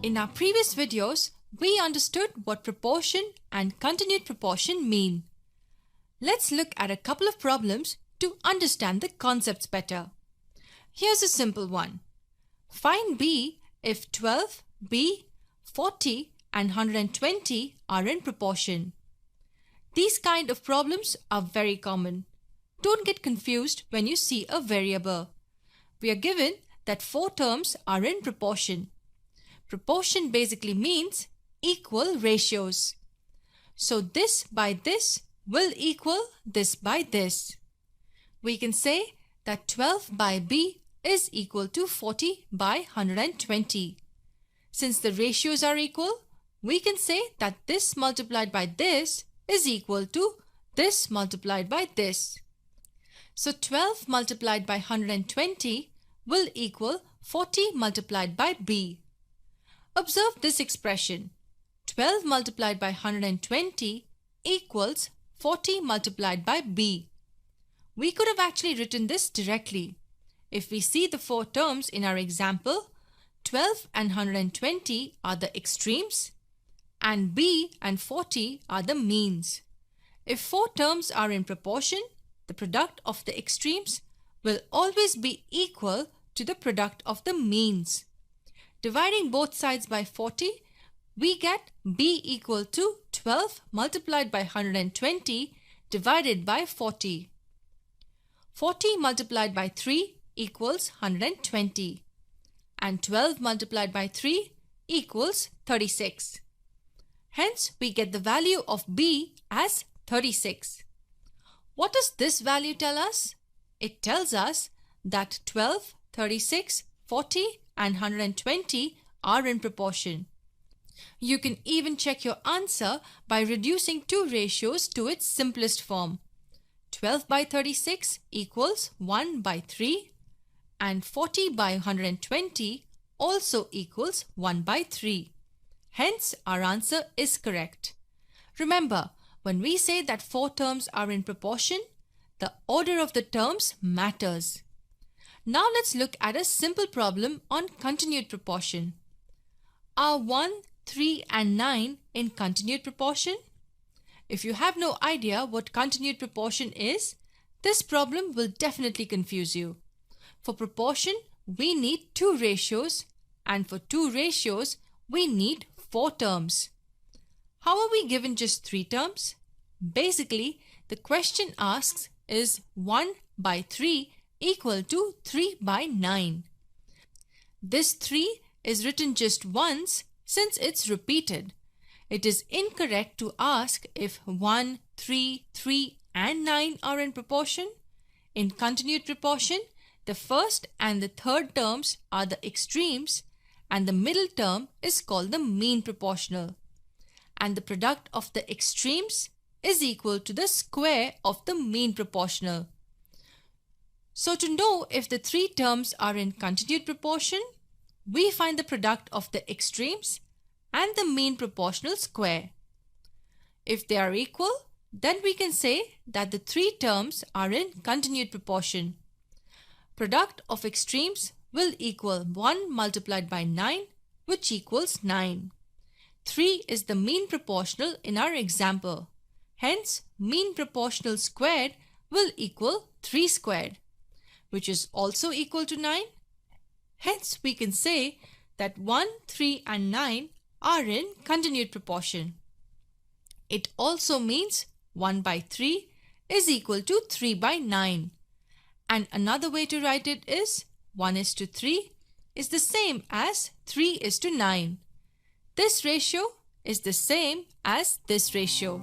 In our previous videos, we understood what proportion and continued proportion mean. Let's look at a couple of problems to understand the concepts better. Here's a simple one. Find B if 12, B, 40 and 120 are in proportion. These kind of problems are very common. Don't get confused when you see a variable. We are given that 4 terms are in proportion. Proportion basically means equal ratios. So this by this will equal this by this. We can say that 12 by B is equal to 40 by 120. Since the ratios are equal, we can say that this multiplied by this is equal to this multiplied by this. So 12 multiplied by 120 will equal 40 multiplied by B. Observe this expression. 12 multiplied by 120 equals 40 multiplied by B. We could have actually written this directly. If we see the 4 terms in our example, 12 and 120 are the extremes and B and 40 are the means. If 4 terms are in proportion, the product of the extremes will always be equal to the product of the means. Dividing both sides by 40, we get B equal to 12 multiplied by 120 divided by 40. 40 multiplied by 3 equals 120 and 12 multiplied by 3 equals 36. Hence, we get the value of B as 36. What does this value tell us? It tells us that 12, 36, 40 and 120 are in proportion. You can even check your answer by reducing 2 ratios to its simplest form. 12 by 36 equals 1 by 3 and 40 by 120 also equals 1 by 3. Hence, our answer is correct. Remember, when we say that 4 terms are in proportion, the order of the terms matters. Now let's look at a simple problem on continued proportion. Are 1, 3 and 9 in continued proportion? If you have no idea what continued proportion is, this problem will definitely confuse you. For proportion, we need 2 ratios, and for 2 ratios, we need 4 terms. How are we given just 3 terms? Basically, the question asks is 1 by 3 equal to 3 by 9. This 3 is written just once since it's repeated. It is incorrect to ask if 1, 3, 3 and 9 are in proportion. In continued proportion, the first and the third terms are the extremes and the middle term is called the mean proportional. And the product of the extremes is equal to the square of the mean proportional. So to know if the 3 terms are in continued proportion, we find the product of the extremes and the mean proportional square. If they are equal, then we can say that the 3 terms are in continued proportion. Product of extremes will equal 1 multiplied by 9, which equals 9. 3 is the mean proportional in our example. Hence, mean proportional squared will equal 3 squared, which is also equal to 9. Hence, we can say that 1, 3 and 9 are in continued proportion. It also means 1 by 3 is equal to 3 by 9. And another way to write it is 1:3 is the same as 3:9. This ratio is the same as this ratio.